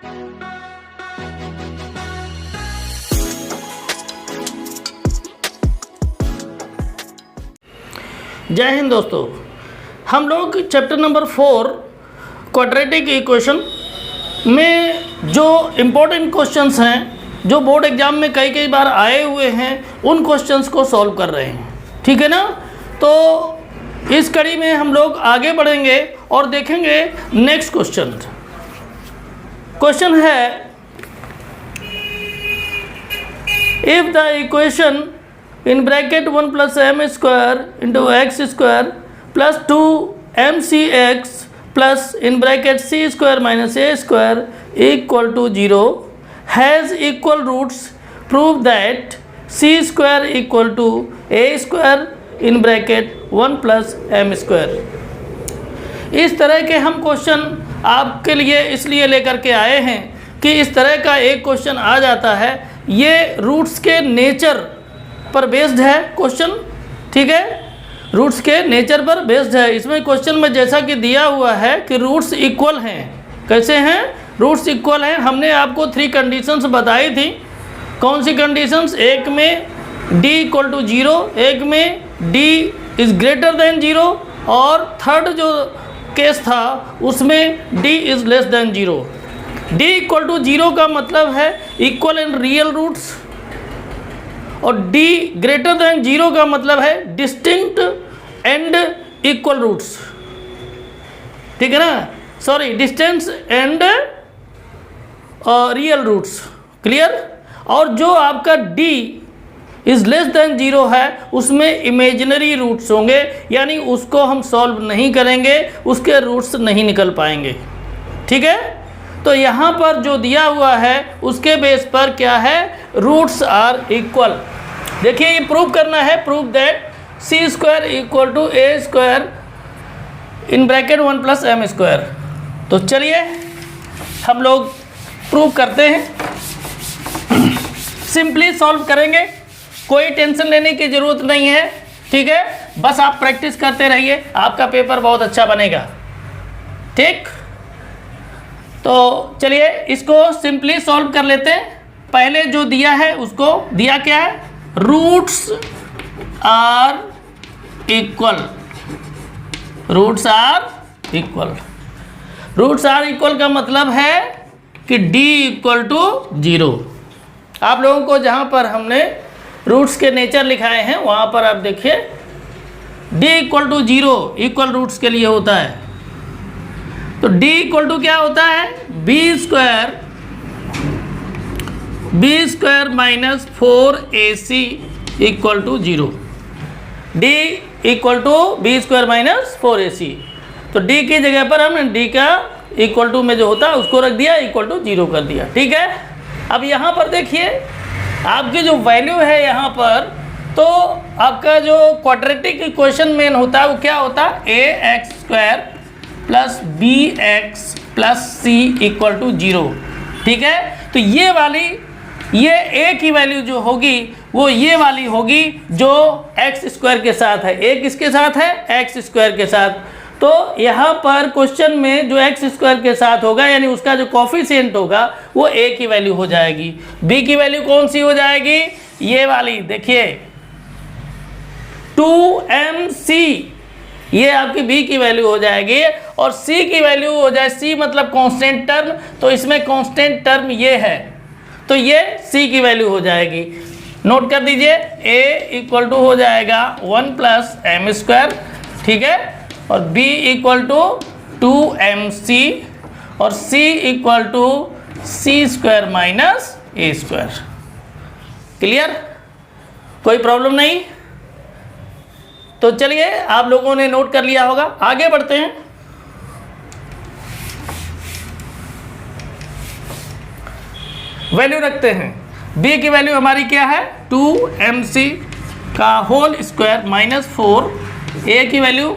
जय हिंद दोस्तों, हम लोग चैप्टर नंबर 4 क्वाड्रेटिक इक्वेशन में जो इम्पोर्टेंट क्वेश्चंस हैं, जो बोर्ड एग्जाम में कई बार आए हुए हैं, उन क्वेश्चंस को सॉल्व कर रहे हैं। ठीक है ना। तो इस कड़ी में हम लोग आगे बढ़ेंगे और देखेंगे नेक्स्ट क्वेश्चन। क्वेश्चन है, if the equation in bracket 1 plus m square into x square plus 2 mcx plus in bracket c square minus a square equal to 0 has equal roots, prove that c square equal to a square in bracket 1 plus m square। इस तरह के हम question आपके लिए इसलिए लेकर के आए हैं कि इस तरह का एक क्वेश्चन आ जाता है, ये रूट्स के नेचर पर बेस्ड है क्वेश्चन। ठीक है, रूट्स के नेचर पर बेस्ड है। इसमें क्वेश्चन में जैसा कि दिया हुआ है कि रूट्स इक्वल हैं। कैसे हैं? रूट्स इक्वल हैं। हमने आपको 3 कंडीशंस बताई थी। कौन सी कंडीशंस? एक में d इक्वल टू 0, एक में d इज़ ग्रेटर देन 0 और थर्ड जो केस था उसमें d is less than 0। d equal to 0 का मतलब है इक्वल इन रियल रूट्स और d ग्रेटर देन 0 का मतलब है डिस्टिंक्ट एंड इक्वल रूट्स। ठीक है ना, sorry, distance and real roots. Clear. और जो आपका d इज़ लेस देन 0 है उसमें इमेजिनरी रूट्स होंगे, यानी उसको हम सॉल्व नहीं करेंगे, उसके रूट्स नहीं निकल पाएंगे। ठीक है। तो यहाँ पर जो दिया हुआ है उसके बेस पर क्या है? Roots are equal. देखिए, ये प्रूव करना है, prove that c square equal to a square in bracket 1 plus m square. तो चलिए हम लोग प्रूव करते हैं। सिंपली सॉल्व करेंगे, कोई टेंशन लेने की ज़रूरत नहीं है। ठीक है, बस आप प्रैक्टिस करते रहिए, आपका पेपर बहुत अच्छा बनेगा। ठीक, तो चलिए इसको सिंपली सॉल्व कर लेते हैं। पहले जो दिया है उसको दिया क्या है? Roots are equal. Roots are equal. Roots are equal का मतलब है कि d इक्वल टू 0। आप लोगों को जहाँ पर हमने रूट्स के नेचर लिखाए हैं वहाँ पर आप देखिए d equal to 0 equal roots के लिए होता है। तो d इक्वल टू क्या होता है? B square minus 4ac equal to 0। d equal to b square minus 4ac। तो d की जगह पर हमने d का इक्वल टू में जो होता है उसको रख दिया, इक्वल टू 0 कर दिया। ठीक है। अब यहाँ पर देखिए आपकी जो वैल्यू है यहाँ पर, तो आपका जो क्वाड्रेटिक इक्वेशन मेन होता है वो क्या होता है? ax square plus b x plus c equal to 0। ठीक है। तो ये a की वैल्यू जो होगी वो ये वाली होगी जो एक्स स्क्वायर के साथ है। a किसके साथ है? एक्स स्क्वायर के साथ। तो यहाँ पर क्वेश्चन में जो एक्स स्क्वायर के साथ होगा यानी उसका जो कोफिशिएंट होगा वो a की वैल्यू हो जाएगी। b की वैल्यू कौन सी हो जाएगी? ये वाली देखिए 2mc, ये आपकी b की वैल्यू हो जाएगी और c की वैल्यू हो जाए, c मतलब कांस्टेंट टर्म, तो इसमें कांस्टेंट टर्म ये है, तो ये c की वैल्यू हो जाएगी। नोट कर दीजिए, a इक्वल टू हो जाएगा 1 प्लस एम स्क्वायर। ठीक है। और b इक्वल टू 2mc और c equal to c square minus a square. Clear? कोई प्रॉब्लम नहीं? तो चलिए आप लोगों ने नोट कर लिया होगा, आगे बढ़ते हैं। वैल्यू रखते हैं। b की वैल्यू हमारी क्या है? 2mc का होल स्क्वायर माइनस 4, a की वैल्यू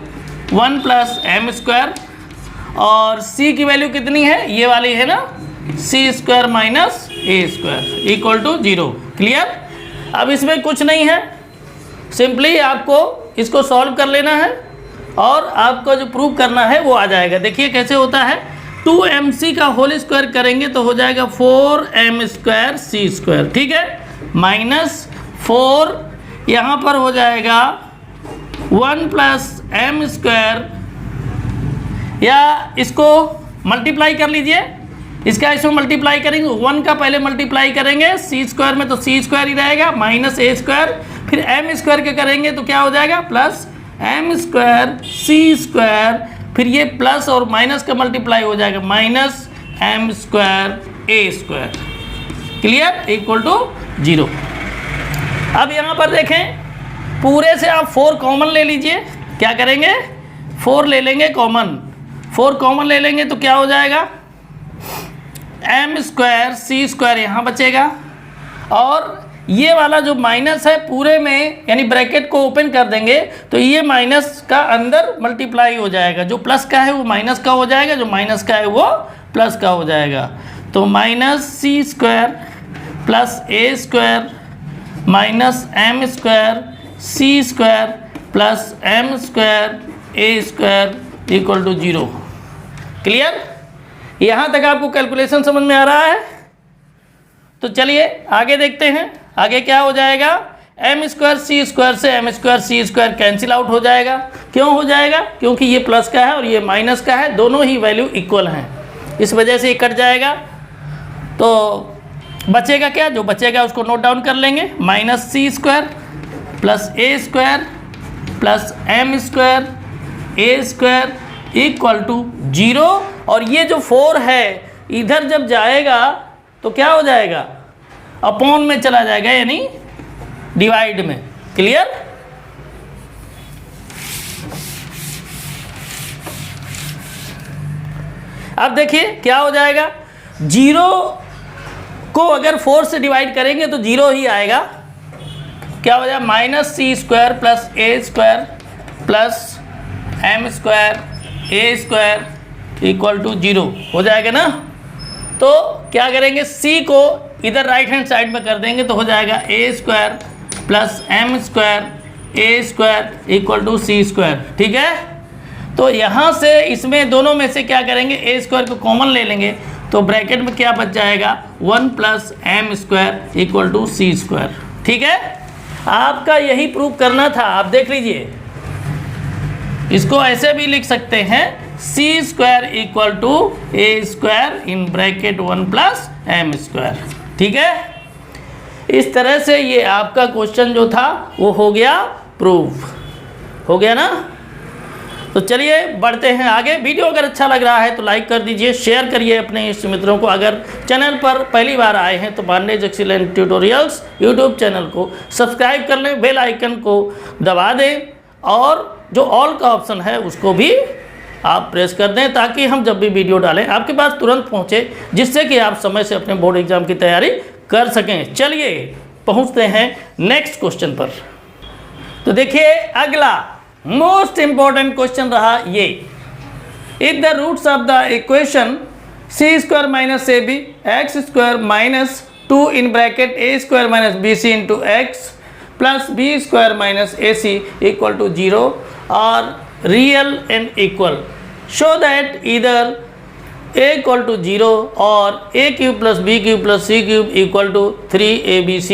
1 प्लस एम स्क्वायर और c की वैल्यू कितनी है? ये वाली है ना, c square minus a square equal to 0। Clear? अब इसमें कुछ नहीं है, सिंपली आपको इसको सॉल्व कर लेना है और आपको जो प्रूव करना है वो आ जाएगा। देखिए कैसे होता है। 2mc का होल स्क्वायर करेंगे तो हो जाएगा 4m²c², ठीक है, -4 यहाँ पर हो जाएगा 1 + m², या इसको मल्टीप्लाई कर लीजिए, इसका इसमें मल्टीप्लाई करेंगे, 1 का पहले मल्टीप्लाई करेंगे c² में तो c² ही रहेगा, -a², फिर m² के करेंगे तो क्या हो जाएगा +m²c², फिर ये प्लस और माइनस का मल्टीप्लाई हो जाएगा -m²a², क्लियर, इक्वल टू 0। अब यहाँ पर देखें, पूरे से आप 4 कॉमन ले लीजिए, क्या करेंगे 4 ले लेंगे कॉमन, 4 कॉमन ले लेंगे तो क्या हो जाएगा m²c² यहाँ बचेगा, और ये वाला जो माइनस है पूरे में यानी ब्रैकेट को ओपन कर देंगे तो ये माइनस का अंदर मल्टीप्लाई हो जाएगा, जो प्लस का है वो माइनस का हो जाएगा, जो माइनस का है वो प्लस का हो जाएगा, तो -c² + a² -m²c² + m²a² equal to 0, clear. यहाँ तक आपको कैलकुलेशन समझ में आ रहा है? तो चलिए आगे देखते हैं, आगे क्या हो जाएगा, m²c² से m²c² कैंसिल आउट हो जाएगा। क्यों हो जाएगा? क्योंकि ये प्लस का है और ये माइनस का है, दोनों ही वैल्यू इक्वल हैं, इस वजह से ये कट जाएगा। तो बचेगा क्या, जो बचेगा उसको नोट डाउन कर लेंगे, -c² + a² + m²a² equal to 0। और ये जो 4 है इधर जब जाएगा तो क्या हो जाएगा, अपॉन में चला जाएगा, यानी डिवाइड में, क्लियर। अब देखिए क्या हो जाएगा, 0 को अगर 4 से डिवाइड करेंगे तो 0 ही आएगा, क्या हो जाएगा -c² + a² + m²a² equal to 0 हो जाएगा ना। तो क्या करेंगे, c को इधर राइट हैंड साइड में कर देंगे तो हो जाएगा a² + m²a² equal to c², ठीक है। तो यहाँ से इसमें दोनों में से क्या करेंगे, a² को कॉमन ले लेंगे तो ब्रैकेट में क्या बच जाएगा 1 + m² इक्वल टू c², ठीक है। आपका यही प्रूव करना था, आप देख लीजिए, इसको ऐसे भी लिख सकते हैं c² equal to a² in bracket 1 + m², ठीक है। इस तरह से ये आपका क्वेश्चन जो था वो हो गया प्रूव, हो गया ना। तो चलिए बढ़ते हैं आगे। वीडियो अगर अच्छा लग रहा है तो लाइक कर दीजिए, शेयर करिए अपने इष्ट मित्रों को। अगर चैनल पर पहली बार आए हैं तो Pandey's excellent tutorials YouTube channel को सब्सक्राइब कर लें, बेल आइकन को दबा दें और जो ऑल का ऑप्शन है उसको भी आप प्रेस कर दें, ताकि हम जब भी वीडियो डालें आपके पास तुरंत पहुंचे, जिससे कि आप समय से अपने बोर्ड एग्जाम की तैयारी कर सकें। चलिए पहुंचते हैं नेक्स्ट क्वेश्चन पर। तो देखिए अगला मोस्ट इंपॉर्टेंट क्वेश्चन रहा ये, if the roots of the equation c² - ab x² - 2 in bracket a² - bc into x + b² - ac equal to 0 और real and equal, show that इधर a इक्वल टू 0 और a³ + b³ + c³ equal to 3abc,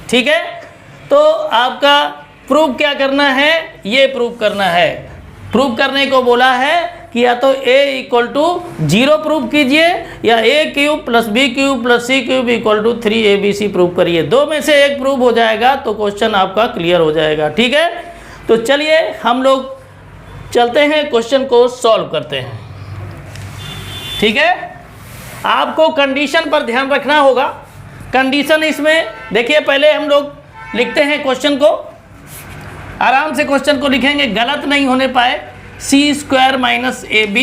ठीक है। तो आपका prove क्या करना है, ये प्रूव करना है। प्रूव करने को बोला है कि या तो a इक्वल टू 0 प्रूव कीजिए या a³ + b³ + c³ equal to 3abc prove करिए, दो में से एक प्रूव हो जाएगा तो क्वेश्चन आपका क्लियर हो जाएगा, ठीक है। तो चलिए हम लोग चलते हैं, क्वेश्चन को सॉल्व करते हैं, ठीक है। आपको कंडीशन पर ध्यान रखना होगा। कंडीशन इसमें देखिए, पहले हम लोग लिखते हैं क्वेश्चन को, आराम से क्वेश्चन को लिखेंगे, गलत नहीं होने पाए। c² - ab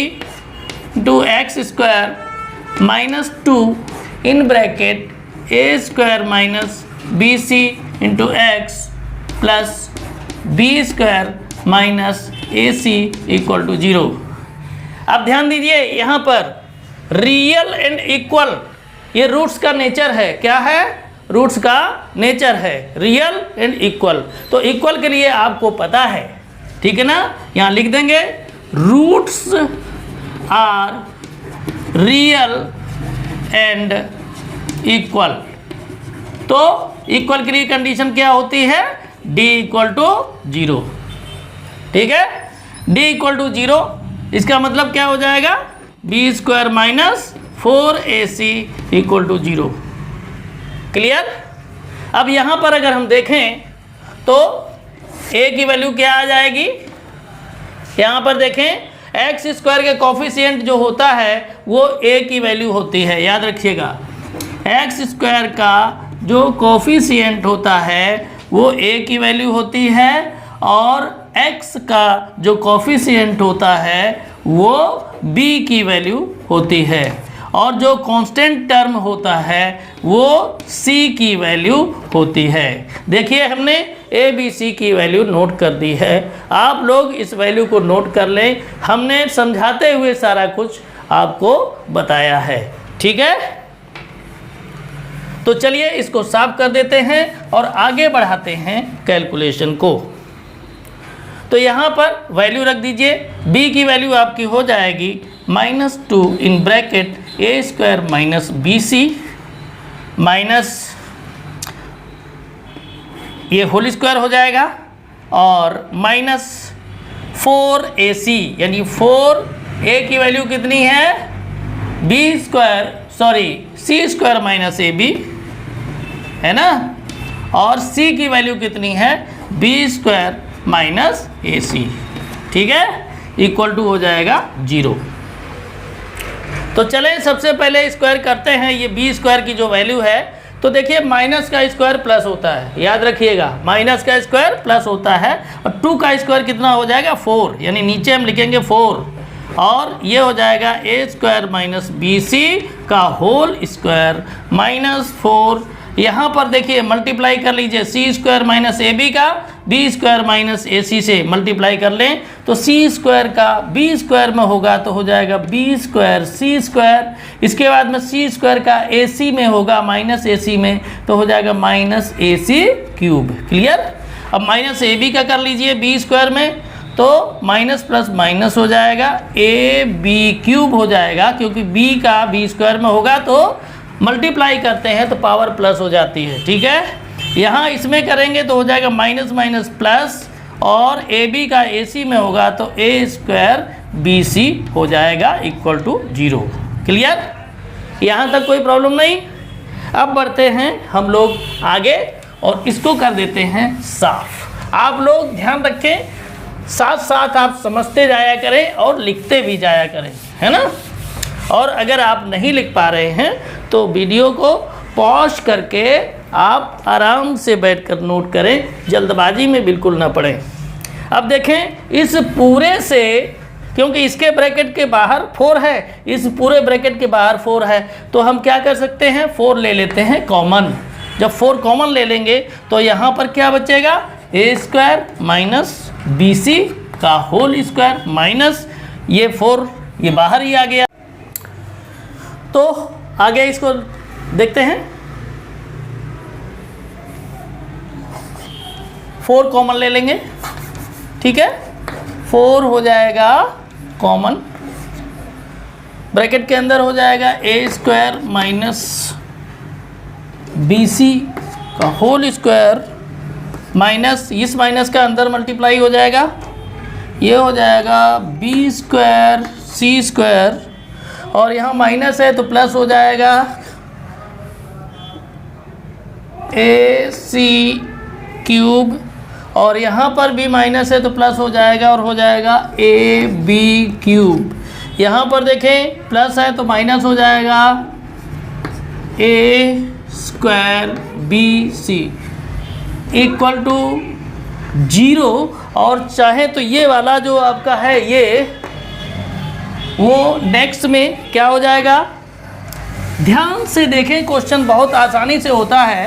into x² - 2 in bracket a² - bc into x plus b² - ac equal to 0। अब ध्यान दीजिए, यहाँ पर रियल एंड इक्वल ये रूट्स का नेचर है, क्या है, रूट्स का नेचर है रियल एंड इक्वल। तो इक्वल के लिए आपको पता है, ठीक है ना, यहाँ लिख देंगे roots are real and equal. तो इक्वल के लिए कंडीशन क्या होती है? d equal to 0। ठीक है, d इक्वल टू 0, इसका मतलब क्या हो जाएगा? b square minus 4ac equal to 0। Clear? अब यहाँ पर अगर हम देखें तो a की वैल्यू क्या आ जाएगी? यहाँ पर देखें एक्स स्क्वायर के कॉफिशिएंट जो होता है वो a की वैल्यू होती है। याद रखिएगा, एक्स स्क्वायर का जो कॉफिशिएंट होता है वो a की वैल्यू होती है और x का जो कॉफिशिएंट होता है वो b की वैल्यू होती है और जो कांस्टेंट टर्म होता है वो c की वैल्यू होती है। देखिए हमने a b c की वैल्यू नोट कर दी है, आप लोग इस वैल्यू को नोट कर लें। हमने समझाते हुए सारा कुछ आपको बताया है। ठीक है, तो चलिए इसको साफ कर देते हैं और आगे बढ़ाते हैं कैलकुलेशन को। तो यहाँ पर वैल्यू रख दीजिए, b की वैल्यू आपकी हो जाएगी -2 in bracket a square minus bc minus ये होल स्क्वायर हो जाएगा और माइनस 4ac, यानी 4a की वैल्यू कितनी है? c स्क्वायर माइनस ab है ना, और c की वैल्यू कितनी है? b square minus ac। ठीक है, इक्वल टू हो जाएगा 0। तो चलें सबसे पहले स्क्वायर करते हैं ये b स्क्वायर की जो वैल्यू है। तो देखिए माइनस का स्क्वायर प्लस होता है, याद रखिएगा माइनस का स्क्वायर प्लस होता है और 2 का स्क्वायर कितना हो जाएगा? 4, यानी नीचे हम लिखेंगे 4 और ये हो जाएगा a स्क्वायर माइनस bc का होल स्क्वायर माइनस 4। यहाँ पर देखिए मल्टीप्लाई कर लीजिए, c स्क्वायर माइनस ab का b स्क्वायर माइनस ac से मल्टीप्लाई कर लें तो c स्क्वायर का b स्क्वायर में होगा तो हो जाएगा b स्क्वायर c स्क्वायर। इसके बाद में c स्क्वायर का ac में होगा माइनस ac में तो हो जाएगा माइनस ac क्यूब। क्लियर? अब माइनस ab का कर लीजिए b स्क्वायर में तो माइनस प्लस माइनस हो जाएगा ab क्यूब हो जाएगा, क्योंकि b का b स्क्वायर में होगा तो मल्टीप्लाई करते हैं तो पावर प्लस हो जाती है। ठीक है, यहाँ इसमें करेंगे तो हो जाएगा माइनस माइनस प्लस और ab का ac में होगा तो a स्क्वायर bc हो जाएगा इक्वल टू 0। क्लियर? यहाँ तक कोई प्रॉब्लम नहीं। अब बढ़ते हैं हम लोग आगे और इसको कर देते हैं साफ। आप लोग ध्यान रखें, साथ साथ आप समझते जाया करें और लिखते भी जाया करें, है ना। और अगर आप नहीं लिख पा रहे हैं तो वीडियो को पॉज करके आप आराम से बैठकर नोट करें, जल्दबाजी में बिल्कुल ना पड़ें। अब देखें इस पूरे से, क्योंकि इसके ब्रैकेट के बाहर 4 है, इस पूरे ब्रैकेट के बाहर 4 है, तो हम क्या कर सकते हैं 4 ले लेते हैं कॉमन। जब 4 कॉमन ले लेंगे तो यहाँ पर क्या बचेगा a स्क्वायर माइनस bc का होल स्क्वायर माइनस ये 4 ये बाहर ही आ गया। तो आगे इसको देखते हैं, 4 कॉमन ले लेंगे। ठीक है, 4 हो जाएगा कॉमन, ब्रैकेट के अंदर हो जाएगा a स्क्वायर माइनस bc का होल स्क्वायर माइनस इस माइनस का अंदर मल्टीप्लाई हो जाएगा, ये हो जाएगा b स्क्वायर c स्क्वायर और यहाँ माइनस है तो प्लस हो जाएगा ac क्यूब और यहाँ पर भी माइनस है तो प्लस हो जाएगा और हो जाएगा ab क्यूब। यहाँ पर देखें प्लस है तो माइनस हो जाएगा a square bc equal to 0। और चाहे तो ये वाला जो आपका है ये वो नेक्स्ट में क्या हो जाएगा, ध्यान से देखें क्वेश्चन बहुत आसानी से होता है।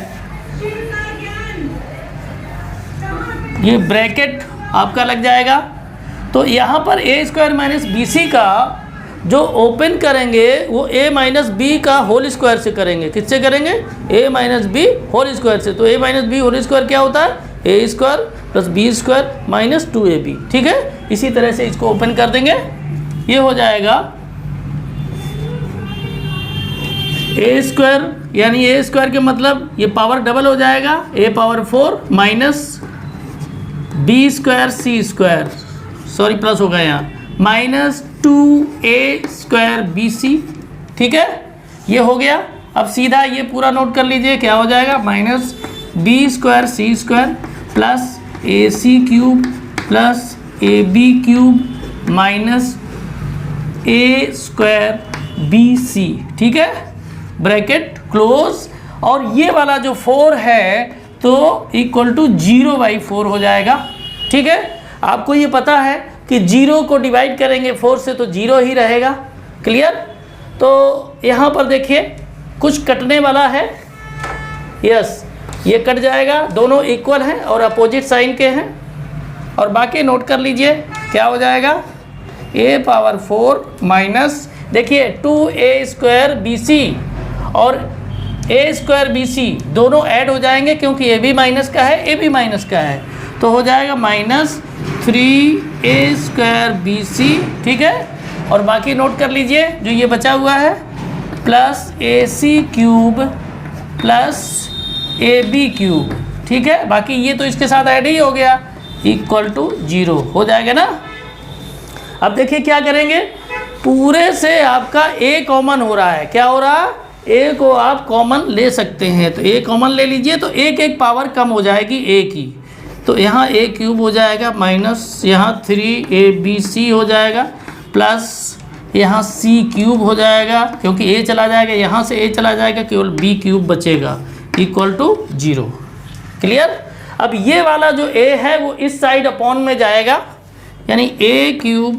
ये ब्रैकेट आपका लग जाएगा तो यहाँ पर a स्क्वायर माइनस bc का जो ओपन करेंगे वो a माइनस b का होल स्क्वायर से करेंगे। किससे करेंगे? a minus b whole square से। तो a minus b whole square क्या होता है? a square plus b square minus 2ab। ठीक है, इसी तरह से इसको ओपन कर देंगे, ये हो जाएगा ए स्क्वायर, यानी ए स्क्वायर के मतलब ये पावर डबल हो जाएगा, a power 4 minus b square c square, sorry plus हो गया यहाँ, minus 2a square b c. ठीक है, ये हो गया। अब सीधा ये पूरा नोट कर लीजिए, क्या हो जाएगा, minus b square c square plus a c cube plus a b cube minus a square b c. ठीक है, ब्रैकेट क्लोज। और ये वाला जो 4 है तो इक्वल टू 0/4 हो जाएगा। ठीक है, आपको ये पता है कि 0 को डिवाइड करेंगे 4 से तो 0 ही रहेगा। क्लियर। तो यहाँ पर देखिए कुछ कटने वाला है, यस ये कट जाएगा, दोनों इक्वल हैं और अपोजिट साइन के हैं। और बाकी नोट कर लीजिए क्या हो जाएगा, a पावर 4 माइनस देखिए 2a स्क्वायर बी सी और a स्क्वायर बी सी दोनों ऐड हो जाएंगे क्योंकि a भी माइनस का है, a भी माइनस का है, तो हो जाएगा minus 3a square b c. ठीक है, और बाकी नोट कर लीजिए जो ये बचा हुआ है, plus a c cube plus a b cube. ठीक है, बाकी ये तो इसके साथ ऐड ही हो गया, इक्वल टू 0 हो जाएगा ना। अब देखिए क्या करेंगे, पूरे से आपका a कॉमन हो रहा है, क्या हो रहा है, a को आप कॉमन ले सकते हैं, तो a कॉमन ले लीजिए तो एक पावर कम हो जाएगी a की, तो यहाँ a क्यूब हो जाएगा माइनस यहाँ 3abc हो जाएगा प्लस यहाँ c क्यूब हो जाएगा क्योंकि a चला जाएगा, यहाँ से a चला जाएगा, केवल b क्यूब बचेगा, इक्वल टू 0। क्लियर। अब ये वाला जो a है वो इस साइड अपॉन में जाएगा, यानी a cube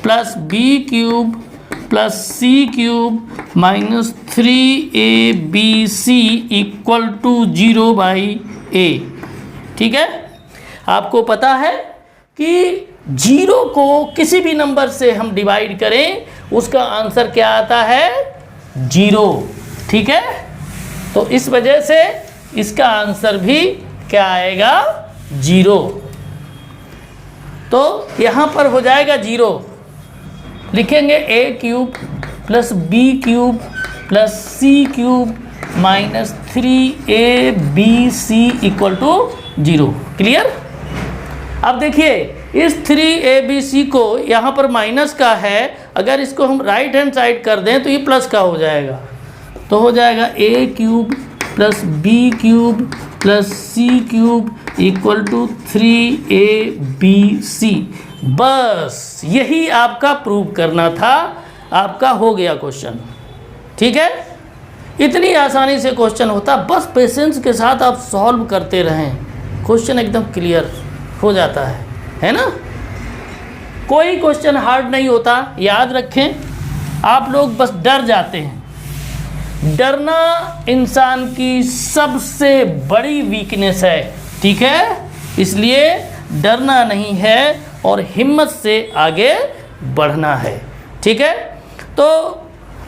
plus b cube plus c cube minus 3abc equal to 0/a। ठीक है, आपको पता है कि 0 को किसी भी नंबर से हम डिवाइड करें उसका आंसर क्या आता है, 0। ठीक है, तो इस वजह से इसका आंसर भी क्या आएगा, 0। तो यहाँ पर हो जाएगा 0, लिखेंगे a cube plus b cube plus c cube minus 3abc equal to 0। Clear. अब देखिए इस 3abc को यहाँ पर माइनस का है, अगर इसको हम राइट हैंड साइड कर दें तो ये प्लस का हो जाएगा, तो हो जाएगा a cube plus b cube plus c cube equal to 3abc। बस यही आपका प्रूव करना था, आपका हो गया क्वेश्चन। ठीक है, इतनी आसानी से क्वेश्चन होता, बस पेशेंस के साथ आप सॉल्व करते रहें, क्वेश्चन एकदम क्लियर हो जाता है ना। कोई क्वेश्चन हार्ड नहीं होता, याद रखें। आप लोग बस डर जाते हैं, डरना इंसान की सबसे बड़ी वीकनेस है। ठीक है, इसलिए डरना नहीं है और हिम्मत से आगे बढ़ना है। ठीक है, तो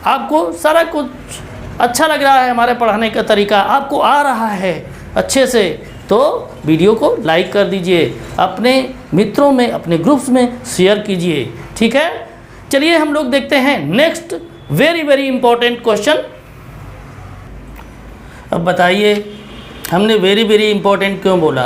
आपको सारा कुछ अच्छा लग रहा है, हमारे पढ़ाने का तरीका आपको आ रहा है अच्छे से, तो वीडियो को लाइक कर दीजिए, अपने मित्रों में अपने ग्रुप्स में शेयर कीजिए। ठीक है, चलिए हम लोग देखते हैं next very very important question. अब बताइए हमने वेरी वेरी इंपॉर्टेंट क्यों बोला,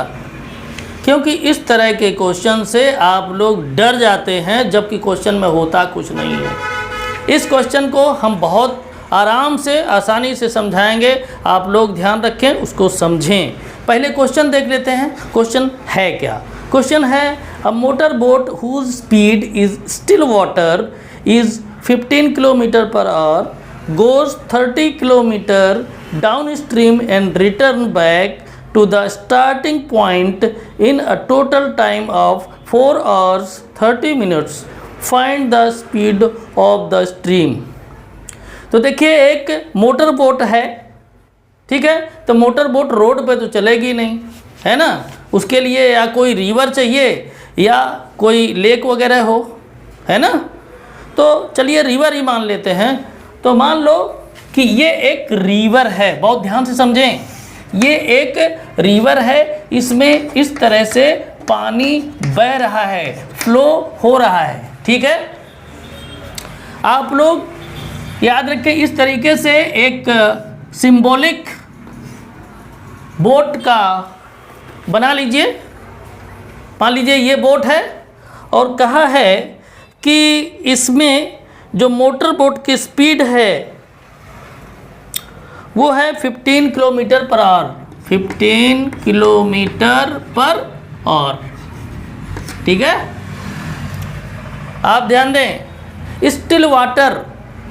क्योंकि इस तरह के क्वेश्चन से आप लोग डर जाते हैं जबकि क्वेश्चन में होता कुछ नहीं है। इस क्वेश्चन को हम बहुत आराम से आसानी से समझाएंगे, आप लोग ध्यान रखें, उसको समझें। पहले क्वेश्चन देख लेते हैं, क्वेश्चन है क्या। क्वेश्चन है a motor boat whose speed is still water is 15 kilometer per hour goes 30 kilometer downstream and return back to the starting point in a total time of 4 hours 30 minutes. Find the speed of the stream. तो देखिए एक motor boat है, ठीक है, तो motor boat road पे तो चलेगी नहीं, है ना, उसके लिए या कोई रिवर चाहिए या कोई लेक वगैरह हो, है ना। तो चलिए रिवर ही मान लेते हैं। तो मान लो कि ये एक रिवर है, बहुत ध्यान से समझें, ये एक रिवर है, इसमें इस तरह से पानी बह रहा है, फ्लो हो रहा है। ठीक है, आप लोग याद रखें, इस तरीके से एक सिंबॉलिक बोट का बना लीजिए। मान लीजिए ये बोट है और कहा है कि इसमें जो मोटर बोट की स्पीड है वो है 15 kilometer per our, 15 kilometer per our. ठीक है, आप ध्यान दें, स्टिल वाटर,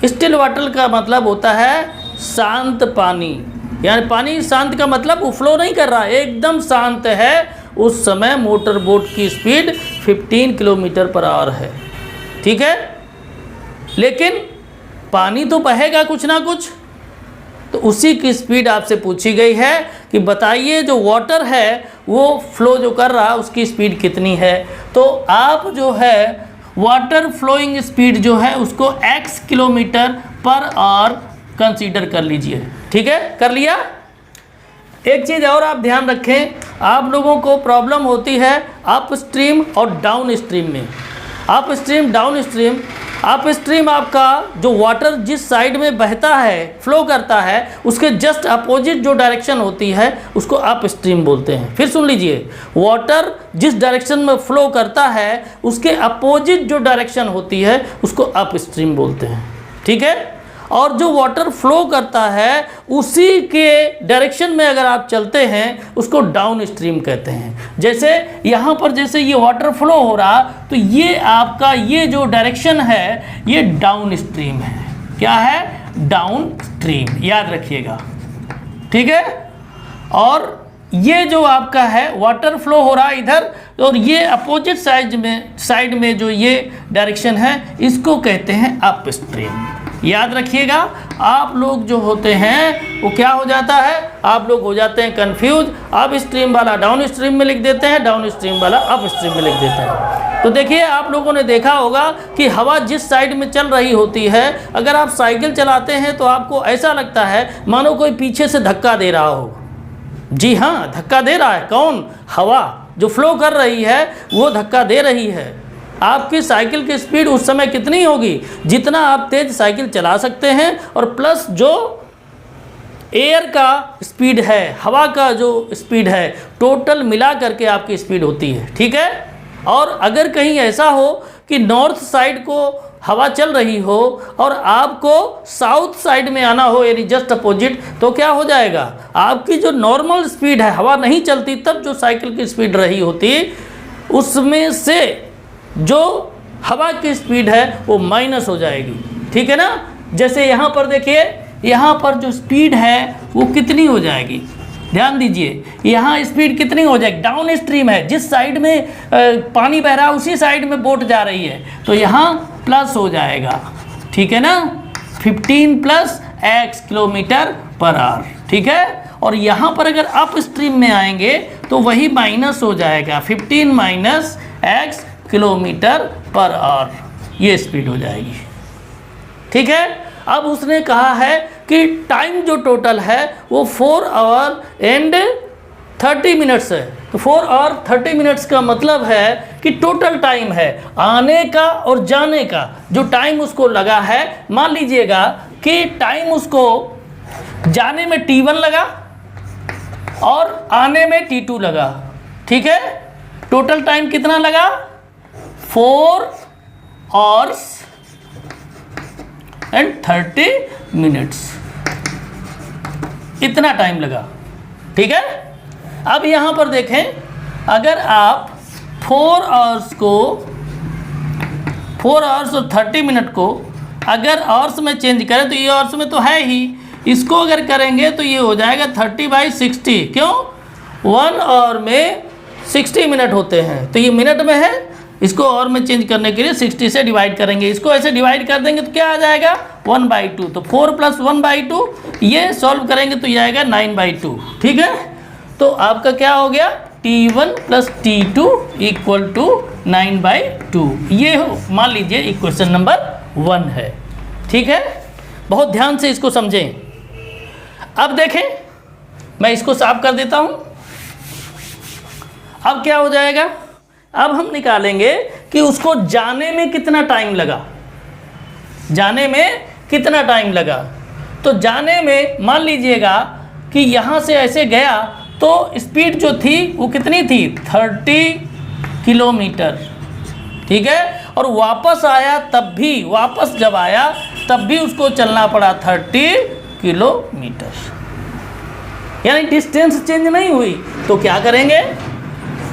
स्टिल वाटर का मतलब होता है शांत पानी, यानी पानी शांत का मतलब वो फ्लो नहीं कर रहा है, एकदम शांत है। उस समय मोटर बोट की स्पीड 15 किलोमीटर पर आवर है। ठीक है, लेकिन पानी तो बहेगा कुछ ना कुछ, तो उसी की स्पीड आपसे पूछी गई है कि बताइए जो वाटर है वो फ्लो जो कर रहा है उसकी स्पीड कितनी है। तो आप जो है वाटर फ्लोइंग स्पीड जो है उसको x kilometre per our consider कर लीजिए। ठीक है, कर लिया। एक चीज़ और आप ध्यान रखें, आप लोगों को प्रॉब्लम होती है अप स्ट्रीम और डाउन स्ट्रीम में। Up stream, down stream. Up stream आपका जो वाटर जिस साइड में बहता है, फ्लो करता है, उसके जस्ट अपोजिट जो डायरेक्शन होती है उसको अप स्ट्रीम बोलते हैं। फिर सुन लीजिए, वाटर जिस डायरेक्शन में फ्लो करता है उसके अपोजिट जो डायरेक्शन होती है उसको अप स्ट्रीम बोलते हैं। ठीक है, और जो वाटर फ्लो करता है उसी के डायरेक्शन में अगर आप चलते हैं उसको डाउन स्ट्रीम कहते हैं। जैसे यहाँ पर जैसे ये वाटर फ्लो हो रहा तो ये आपका ये जो डायरेक्शन है ये डाउन स्ट्रीम है। क्या है? डाउन स्ट्रीम, याद रखिएगा। ठीक है, और ये जो आपका है वाटर फ्लो हो रहा है इधर, और ये अपोजिट साइड में जो ये डायरेक्शन है इसको कहते हैं अप स्ट्रीम। याद रखिएगा, आप लोग जो होते हैं वो क्या हो जाता है, आप लोग हो जाते हैं कंफ्यूज। अप स्ट्रीम वाला डाउन स्ट्रीम में लिख देते हैं, डाउन स्ट्रीम वाला अप स्ट्रीम में लिख देते हैं। तो देखिए, आप लोगों ने देखा होगा कि हवा जिस साइड में चल रही होती है, अगर आप साइकिल चलाते हैं तो आपको ऐसा लगता है मानो कोई पीछे से धक्का दे रहा हो। जी हाँ, धक्का दे रहा है। कौन? हवा जो फ्लो कर रही है वो धक्का दे रही है। आपकी साइकिल की स्पीड उस समय कितनी होगी? जितना आप तेज साइकिल चला सकते हैं, और प्लस जो एयर का स्पीड है, हवा का जो स्पीड है, टोटल मिला करके आपकी स्पीड होती है। ठीक है, और अगर कहीं ऐसा हो कि नॉर्थ साइड को हवा चल रही हो और आपको साउथ साइड में आना हो, यानी जस्ट अपोजिट, तो क्या हो जाएगा? आपकी जो नॉर्मल स्पीड है, हवा नहीं चलती तब जो साइकिल की स्पीड रही होती, उसमें से जो हवा की स्पीड है वो माइनस हो जाएगी। ठीक है ना? जैसे यहाँ पर देखिए, यहाँ पर जो स्पीड है वो कितनी हो जाएगी, ध्यान दीजिए। यहाँ स्पीड कितनी हो जाएगी? डाउन स्ट्रीम है, जिस साइड में पानी बह रहा है उसी साइड में बोट जा रही है, तो यहाँ प्लस हो जाएगा। ठीक है ना? 15 plus x kilometre per our. ठीक है, और यहाँ पर अगर अप स्ट्रीम में आएंगे तो वही माइनस हो जाएगा, 15 minus x kilometre per our, ये स्पीड हो जाएगी। ठीक है, अब उसने कहा है कि टाइम जो टोटल है वो 4 आवर एंड 30 मिनट्स है। तो 4 आवर 30 मिनट्स का मतलब है कि टोटल टाइम है आने का और जाने का, जो टाइम उसको लगा है। मान लीजिएगा कि टाइम उसको जाने में t1 लगा और आने में t2 लगा। ठीक है, टोटल टाइम कितना लगा? 4 आवर्स एंड 30 मिनट्स, इतना टाइम लगा। ठीक है, अब यहाँ पर देखें, अगर आप 4 आवर्स और 30 मिनट को अगर आवर्स में चेंज करें तो ये आवर्स में तो है ही, इसको अगर करेंगे तो ये हो जाएगा 30/60। क्यों? 1 आवर में 60 मिनट होते हैं, तो ये मिनट में है, इसको और में चेंज करने के लिए 60 से डिवाइड करेंगे। इसको ऐसे डिवाइड कर देंगे तो क्या आ जाएगा? 1/2। तो 4 + 1/2, ये सॉल्व करेंगे तो ये आएगा 9/2। ठीक है, तो आपका क्या हो गया? T1 + T2 = 9/2। ये मान लीजिए इक्वेशन नंबर 1 है। ठीक है, बहुत ध्यान से इसको समझें। अब देखें, मैं इसको साफ कर देता हूँ। अब क्या हो जाएगा? अब हम निकालेंगे कि उसको जाने में कितना टाइम लगा। जाने में कितना टाइम लगा। तो जाने में मान लीजिएगा कि यहाँ से ऐसे गया तो स्पीड जो थी वो कितनी थी 30 किलोमीटर, ठीक है। और वापस आया तब भी, वापस जब आया तब भी उसको चलना पड़ा 30 किलोमीटर, यानी डिस्टेंस चेंज नहीं हुई। तो क्या करेंगे,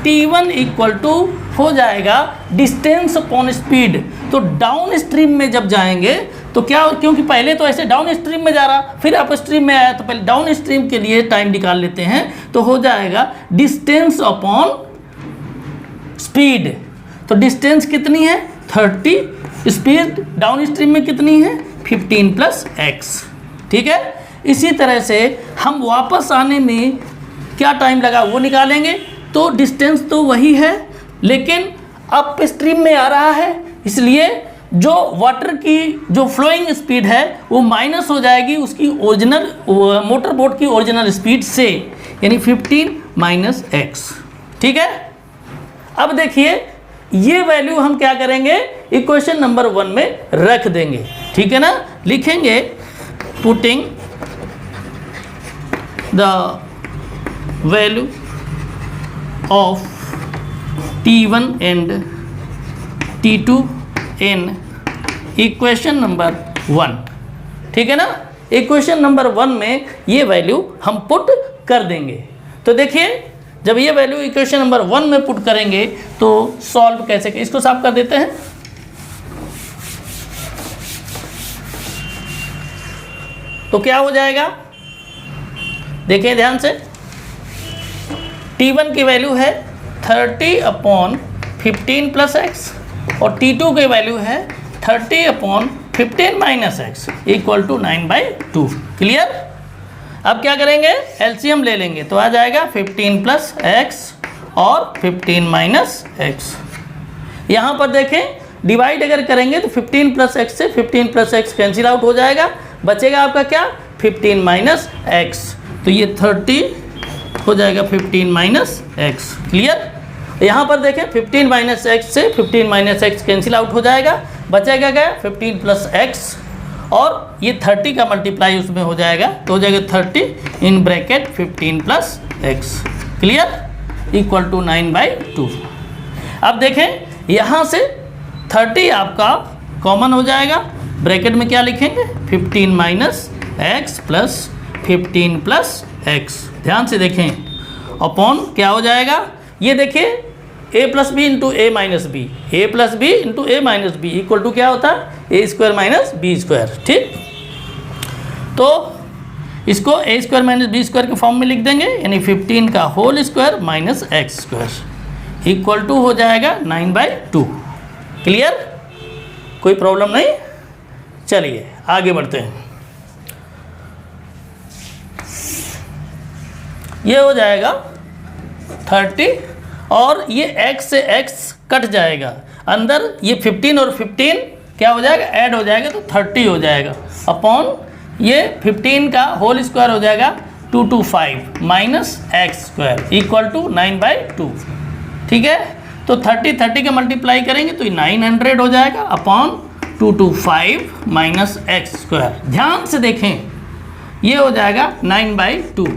T1 इक्वल टू हो जाएगा डिस्टेंस अपॉन स्पीड। तो डाउन स्ट्रीम में जब जाएंगे तो क्या, क्योंकि पहले तो ऐसे डाउन स्ट्रीम में जा रहा, फिर अप स्ट्रीम में आया, तो पहले डाउन स्ट्रीम के लिए टाइम निकाल लेते हैं। तो हो जाएगा डिस्टेंस अपॉन स्पीड। तो डिस्टेंस कितनी है 30, स्पीड डाउन स्ट्रीम में कितनी है 15 + x, ठीक है। इसी तरह से हम वापस आने में क्या टाइम लगा वो निकालेंगे। तो डिस्टेंस तो वही है, लेकिन अप स्ट्रीम में आ रहा है, इसलिए जो वाटर की जो फ्लोइंग स्पीड है वो माइनस हो जाएगी उसकी ओरिजिनल मोटर बोट की ओरिजिनल स्पीड से, यानी 15 - x, ठीक है। अब देखिए ये वैल्यू हम क्या करेंगे, इक्वेशन नंबर 1 में रख देंगे, ठीक है ना। लिखेंगे putting the value of T1 and T2 in equation number 1, ठीक है ना। इक्वेशन नंबर 1 में ये वैल्यू हम पुट कर देंगे। तो देखिए जब ये वैल्यू इक्वेशन नंबर 1 में पुट करेंगे तो सॉल्व कैसे, इसको साफ कर देते हैं। तो क्या हो जाएगा, देखिए ध्यान से, T1 की वैल्यू है 30/15 + x और T2 की वैल्यू है 30/15 - x इक्वल टू 9/2। क्लियर। अब क्या करेंगे, एलसीएम ले लेंगे तो आ जाएगा 15 + x और 15 - x। यहाँ पर देखें डिवाइड अगर करेंगे तो 15 + x से 15 + x कैंसिल आउट हो जाएगा, बचेगा आपका क्या 15 - x। तो ये 30 हो जाएगा 15 - x। क्लियर। यहाँ पर देखें 15 - x से 15 - x कैंसिल आउट हो जाएगा, बचेगा क्या 15 + x और ये 30 का मल्टीप्लाई उसमें हो जाएगा, तो हो जाएगा 30 in bracket 15 + x। Clear, equal to 9/2। अब देखें यहाँ से 30 आपका कॉमन हो जाएगा, ब्रैकेट में क्या लिखेंगे 15 - x + 15 + x। ध्यान से देखें अपॉन क्या हो जाएगा, ये देखिए a + b × a - b, a + b × a - b equal to क्या होता है a² - b², ठीक। तो इसको a² - b² के फॉर्म में लिख देंगे, यानी 15 का whole square - x² equal to हो जाएगा 9/2। क्लियर, कोई प्रॉब्लम नहीं। चलिए आगे बढ़ते हैं। ये हो जाएगा 30 और ये x से x कट जाएगा, अंदर ये 15 और 15 क्या हो जाएगा ऐड हो जाएगा, तो 30 हो जाएगा अपॉन ये 15 का होल स्क्वायर हो जाएगा 225 - x² इक्वल टू 9/2, ठीक है। तो 30 के मल्टीप्लाई करेंगे तो ये 900 हो जाएगा अपॉन 225 - x²। ध्यान से देखें ये हो जाएगा 9/2।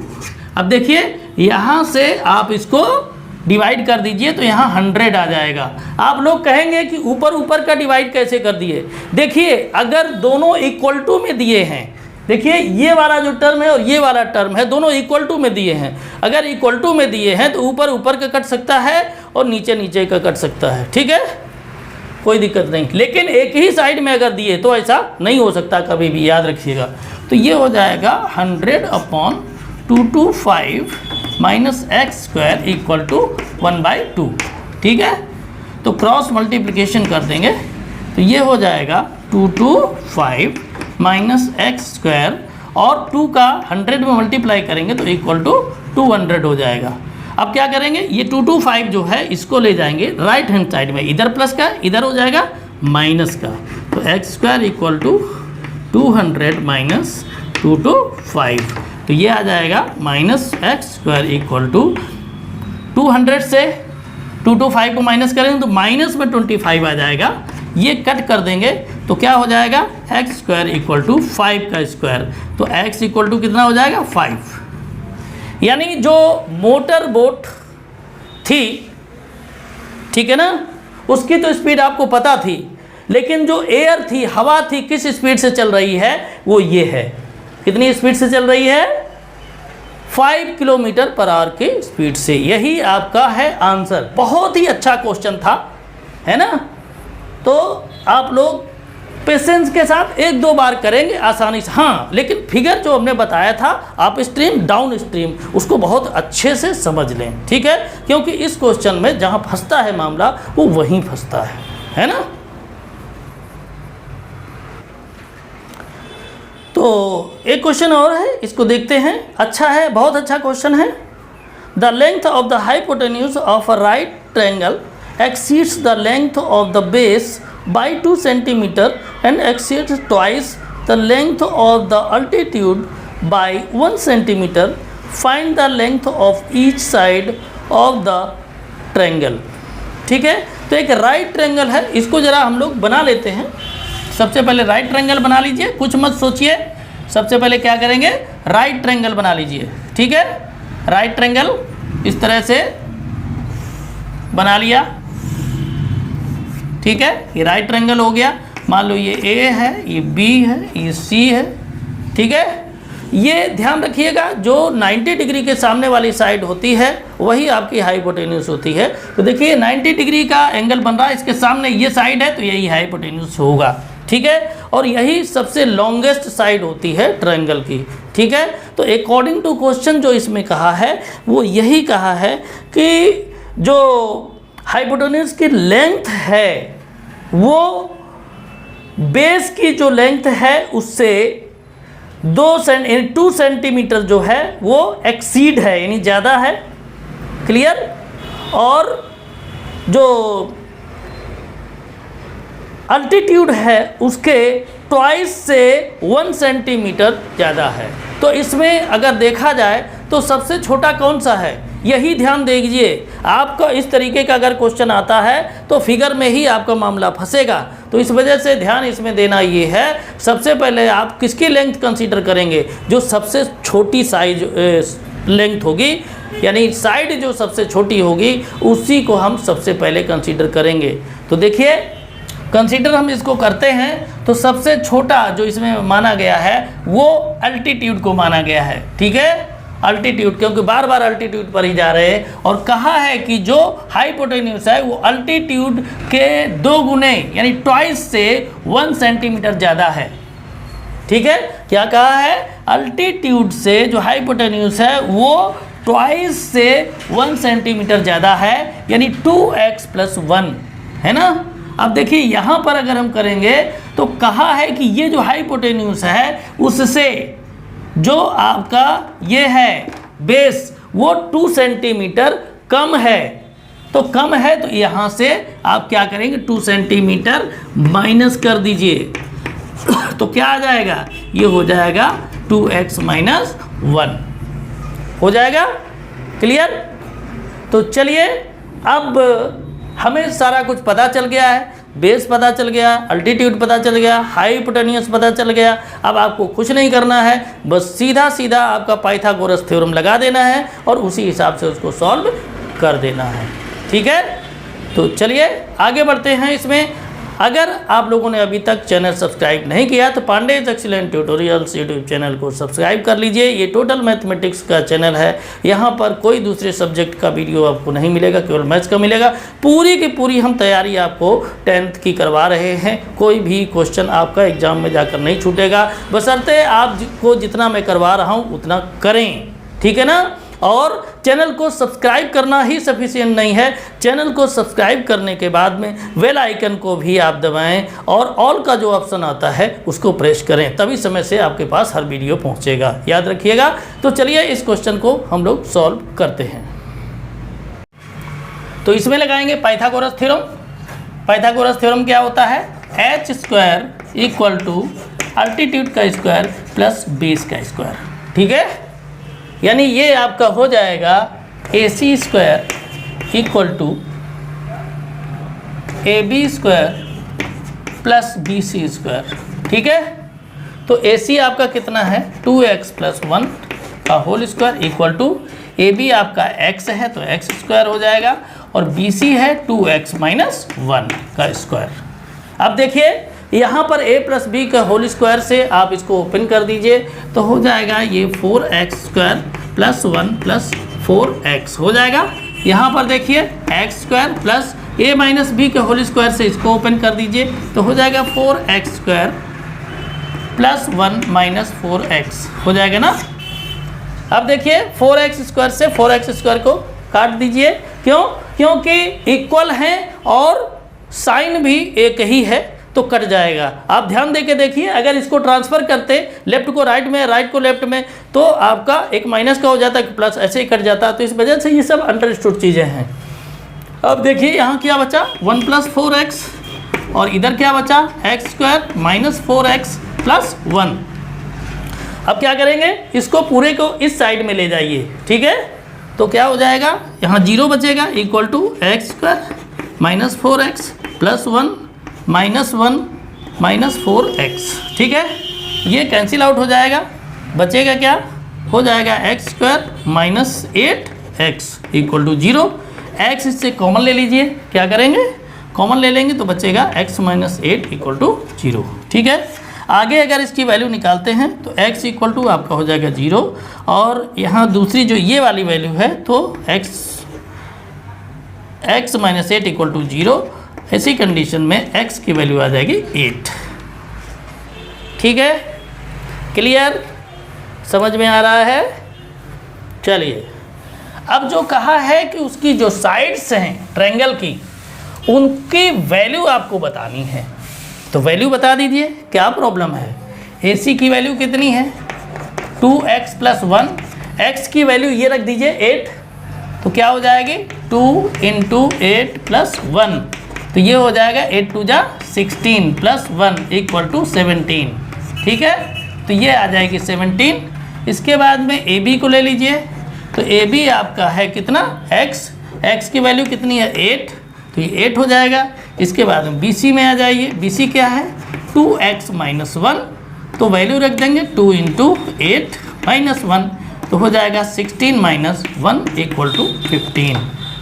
अब देखिए यहाँ से आप इसको डिवाइड कर दीजिए तो यहाँ 100 आ जाएगा। आप लोग कहेंगे कि ऊपर ऊपर का डिवाइड कैसे कर दिए, देखिए अगर दोनों इक्वल टू में दिए हैं, देखिए ये वाला जो टर्म है और ये वाला टर्म है दोनों इक्वल टू में दिए हैं, अगर इक्वल टू में दिए हैं तो ऊपर ऊपर का कट सकता है और नीचे नीचे का कट सकता है, ठीक है, कोई दिक्कत नहीं। लेकिन एक ही साइड में अगर दिए तो ऐसा नहीं हो सकता, कभी भी याद रखिएगा। तो ये हो जाएगा 100/225 - x² इक्वल टू 1/2, ठीक है। तो क्रॉस मल्टीप्लिकेशन कर देंगे तो ये हो जाएगा 225 - x² और 2 का 100 में मल्टीप्लाई करेंगे तो इक्वल टू 200 हो जाएगा। अब क्या करेंगे, ये 225 जो है इसको ले जाएंगे राइट हैंड साइड में, इधर प्लस का इधर हो जाएगा माइनस का, तो x² इक्वल टू 200 - 225, तो ये आ जाएगा -x² इक्वल टू 200 से 225 को माइनस करेंगे तो माइनस में 25 आ जाएगा, ये कट कर देंगे तो क्या हो जाएगा एक्स स्क्वायर इक्वल टू 5 का स्क्वायर, तो एक्स इक्वल टू कितना हो जाएगा 5। यानी जो मोटर बोट थी, ठीक है ना, उसकी तो स्पीड आपको पता थी, लेकिन जो एयर थी, हवा थी, किस स्पीड से चल रही है, वो ये है, कितनी स्पीड से चल रही है 5 किलोमीटर पर आवर की स्पीड से। यही आपका है आंसर। बहुत ही अच्छा क्वेश्चन था, है ना। तो आप लोग पेशेंस के साथ 1-2 बार करेंगे आसानी से। हाँ, लेकिन फिगर जो हमने बताया था आप स्ट्रीम डाउन स्ट्रीम उसको बहुत अच्छे से समझ लें, ठीक है, क्योंकि इस क्वेश्चन में जहाँ फंसता है मामला वो वहीं फंसता है ना। तो एक क्वेश्चन और है, इसको देखते हैं। अच्छा है, बहुत अच्छा क्वेश्चन है। The length of the hypotenuse of a right triangle exceeds the length of the base by 2 centimeter and exceeds twice the length of the altitude by 1 centimeter. Find the length of each side of the triangle. ठीक है, तो एक right triangle है, इसको ज़रा हम लोग बना लेते हैं। सबसे पहले राइट ट्रायंगल बना लीजिए, कुछ मत सोचिए। सबसे पहले क्या करेंगे, राइट ट्रायंगल बना लीजिए, ठीक है। राइट ट्रायंगल इस तरह से बना लिया, ठीक है, ये राइट ट्रायंगल हो गया। मान लो ये ए है, ये बी है, ये सी है, ठीक है। ये ध्यान रखिएगा, जो 90 डिग्री के सामने वाली साइड होती है वही आपकी हाइपोटेन्यूज होती है। तो देखिए 90 डिग्री का एंगल बन रहा है, इसके सामने ये साइड है तो यही हाइपोटेन्यूज होगा, ठीक है। और यही सबसे लॉन्गेस्ट साइड होती है ट्रायंगल की, ठीक है। तो अकॉर्डिंग टू क्वेश्चन जो इसमें कहा है वो यही कहा है कि जो हाइपोटेन्यूज की लेंथ है वो बेस की जो लेंथ है उससे 2 सेंटीमीटर जो है वो एक्सीड है, यानी ज़्यादा है, क्लियर। और जो अल्टीट्यूड है उसके ट्वाइस से 1 सेंटीमीटर ज़्यादा है। तो इसमें अगर देखा जाए तो सबसे छोटा कौन सा है, यही ध्यान दीजिए। आपका इस तरीके का अगर क्वेश्चन आता है तो फिगर में ही आपका मामला फंसेगा। तो इस वजह से ध्यान इसमें देना ये है, सबसे पहले आप किसकी लेंथ कंसीडर करेंगे, जो सबसे छोटी साइज लेंथ होगी, यानी साइड जो सबसे छोटी होगी उसी को हम सबसे पहले कंसीडर करेंगे। तो देखिए कंसीडर हम इसको करते हैं तो सबसे छोटा जो इसमें माना गया है वो अल्टीट्यूड को माना गया है, ठीक है, अल्टीट्यूड, क्योंकि बार बार अल्टीट्यूड पर ही जा रहे हैं। और कहा है कि जो हाइपोटेन्यूज है वो अल्टीट्यूड के 2 गुने यानी ट्वाइस से 1 सेंटीमीटर ज़्यादा है, ठीक है। क्या कहा है, अल्टीट्यूड से जो हाइपोटेन्यूज है वो ट्वाइस से 1 सेंटीमीटर ज़्यादा है, यानी 2x + 1, है ना। अब देखिए यहाँ पर अगर हम करेंगे तो कहा है कि ये जो हाइपोटेन्यूज है उससे जो आपका ये है बेस वो 2 सेंटीमीटर कम है। तो कम है तो यहाँ से आप क्या करेंगे, 2 सेंटीमीटर माइनस कर दीजिए तो क्या आ जाएगा, ये हो जाएगा 2x - 1 हो जाएगा, क्लियर। तो चलिए अब हमें सारा कुछ पता चल गया है, बेस पता चल गया, अल्टीट्यूड पता चल गया, हाइपोटेन्यूज पता चल गया। अब आपको कुछ नहीं करना है, बस सीधा सीधा आपका पाइथागोरस थ्योरम लगा देना है और उसी हिसाब से उसको सॉल्व कर देना है, ठीक है। तो चलिए आगे बढ़ते हैं इसमें। अगर आप लोगों ने अभी तक चैनल सब्सक्राइब नहीं किया तो Pandey's excellent tutorials YouTube channel को सब्सक्राइब कर लीजिए। ये टोटल मैथमेटिक्स का चैनल है, यहाँ पर कोई दूसरे सब्जेक्ट का वीडियो आपको नहीं मिलेगा, केवल मैथ्स का मिलेगा। पूरी की पूरी हम तैयारी आपको 10th की करवा रहे हैं, कोई भी क्वेश्चन आपका एग्जाम में जाकर नहीं छूटेगा, बशर्ते आपको जितना मैं करवा रहा हूँ उतना करें, ठीक है ना। और चैनल को सब्सक्राइब करना ही सफिशिएंट नहीं है, चैनल को सब्सक्राइब करने के बाद में बेल आइकन को भी आप दबाएं और ऑल का जो ऑप्शन आता है उसको प्रेस करें, तभी समय से आपके पास हर वीडियो पहुंचेगा, याद रखिएगा। तो चलिए इस क्वेश्चन को हम लोग सॉल्व करते हैं। तो इसमें लगाएंगे पाइथागोरस थ्योरम। पाइथागोरस थ्योरम क्या होता है, h² = अल्टीट्यूड का स्क्वायर प्लस बेस का स्क्वायर, ठीक है। यानी ये आपका हो जाएगा AC² = AB² plus B C square. ठीक है, तो ए सी आपका कितना है 2x प्लस 1 का whole square equal to a b आपका x है तो x स्क्वायर हो जाएगा और बी सी है 2x माइनस 1 का स्क्वायर। अब देखिए यहाँ पर a प्लस बी का होल स्क्वायर से आप इसको ओपन कर दीजिए तो हो जाएगा ये 4x square plus 1 plus 4x हो जाएगा। यहाँ पर देखिए x square plus a minus b के होल स्क्वायर से इसको ओपन कर दीजिए तो हो जाएगा 4x square plus 1 minus 4x हो जाएगा ना। अब देखिए 4x स्क्वायर से 4x स्क्वायर को काट दीजिए, क्यों? क्योंकि इक्वल हैं और साइन भी एक ही है तो कट जाएगा। आप ध्यान देके देखिए, अगर इसको ट्रांसफर करते लेफ्ट को राइट में, राइट को लेफ्ट में, तो आपका एक माइनस का हो जाता है प्लस ऐसे ही कट जाता। तो इस वजह से ये सब अंडरस्टूड चीज़ें हैं। अब देखिए यहाँ क्या बचा 1 प्लस 4x और इधर क्या बचा x square minus 4x plus 1। अब क्या करेंगे, इसको पूरे को इस साइड में ले जाइए। ठीक है, तो क्या हो जाएगा, यहाँ 0 बचेगा equal to x square minus 4x plus 1 minus 1 minus 4x। ठीक है, ये कैंसिल आउट हो जाएगा, बचेगा क्या, हो जाएगा x square minus 8x equal to 0। x इससे कॉमन ले लीजिए, क्या करेंगे कॉमन ले लेंगे तो बचेगा x माइनस 8 इक्वल टू 0। ठीक है, आगे अगर इसकी वैल्यू निकालते हैं तो x इक्वल टू आपका हो जाएगा 0 और यहाँ दूसरी जो ये वाली वैल्यू है तो x माइनस 8 इक्वल टू 0। ऐसी कंडीशन में x की वैल्यू आ जाएगी 8। ठीक है, क्लियर, समझ में आ रहा है? चलिए, अब जो कहा है कि उसकी जो साइड्स हैं ट्रायंगल की, उनकी वैल्यू आपको बतानी है तो वैल्यू बता दीजिए, क्या प्रॉब्लम है। AC की वैल्यू कितनी है 2x प्लस 1, x की वैल्यू ये रख दीजिए 8 तो क्या हो जाएगी 2 इंटू 8 प्लस 1 तो ये हो जाएगा 8 टू जा 16 प्लस 1 इक्वल टू 17। ठीक है, तो ये आ जाएगी 17। इसके बाद में AB को ले लीजिए तो AB आपका है कितना x की वैल्यू कितनी है 8 तो ये 8 हो जाएगा। इसके बाद में BC में आ जाइए, BC क्या है 2x माइनस 1 तो वैल्यू रख देंगे 2 इंटू 8 माइनस 1 तो हो जाएगा 16 माइनस 1 इक्वल टू 15।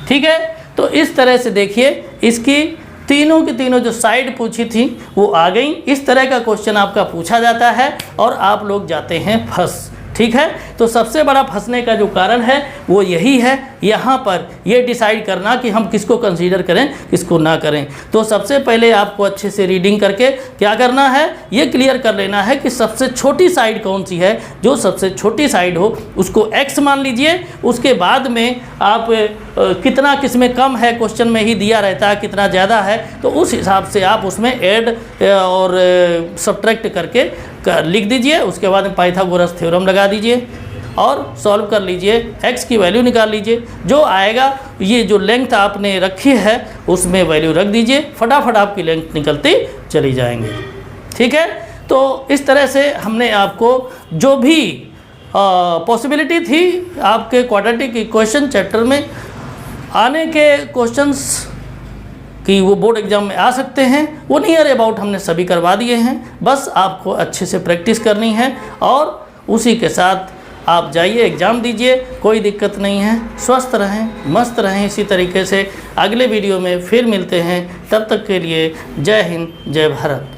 ठीक है, तो इस तरह से देखिए इसकी तीनों की तीनों जो साइड पूछी थी वो आ गई। इस तरह का क्वेश्चन आपका पूछा जाता है और आप लोग जाते हैं फंस। ठीक है, तो सबसे बड़ा फंसने का जो कारण है वो यही है, यहाँ पर ये डिसाइड करना कि हम किसको कंसीडर करें किसको ना करें। तो सबसे पहले आपको अच्छे से रीडिंग करके क्या करना है, ये क्लियर कर लेना है कि सबसे छोटी साइड कौन सी है। जो सबसे छोटी साइड हो उसको x मान लीजिए। उसके बाद में आप कितना किसमें कम है क्वेश्चन में ही दिया रहता है, कितना ज़्यादा है तो उस हिसाब से आप उसमें ऐड और सब्ट्रैक्ट करके लिख दीजिए। उसके बाद में पाइथागोरस थ्योरम लगा दीजिए और सॉल्व कर लीजिए, x की वैल्यू निकाल लीजिए। जो आएगा ये जो लेंथ आपने रखी है उसमें वैल्यू रख दीजिए, फटाफट आपकी लेंथ निकलती चली जाएंगी। ठीक है, तो इस तरह से हमने आपको जो भी पॉसिबिलिटी थी आपके क्वाड्रेटिक इक्वेशन चैप्टर में आने के क्वेश्चंस कि वो बोर्ड एग्जाम में आ सकते हैं वो नियर अबाउट हमने सभी करवा दिए हैं। बस आपको अच्छे से प्रैक्टिस करनी है और उसी के साथ आप जाइए एग्ज़ाम दीजिए, कोई दिक्कत नहीं है। स्वस्थ रहें, मस्त रहें। इसी तरीके से अगले वीडियो में फिर मिलते हैं, तब तक के लिए जय हिंद, जय भारत।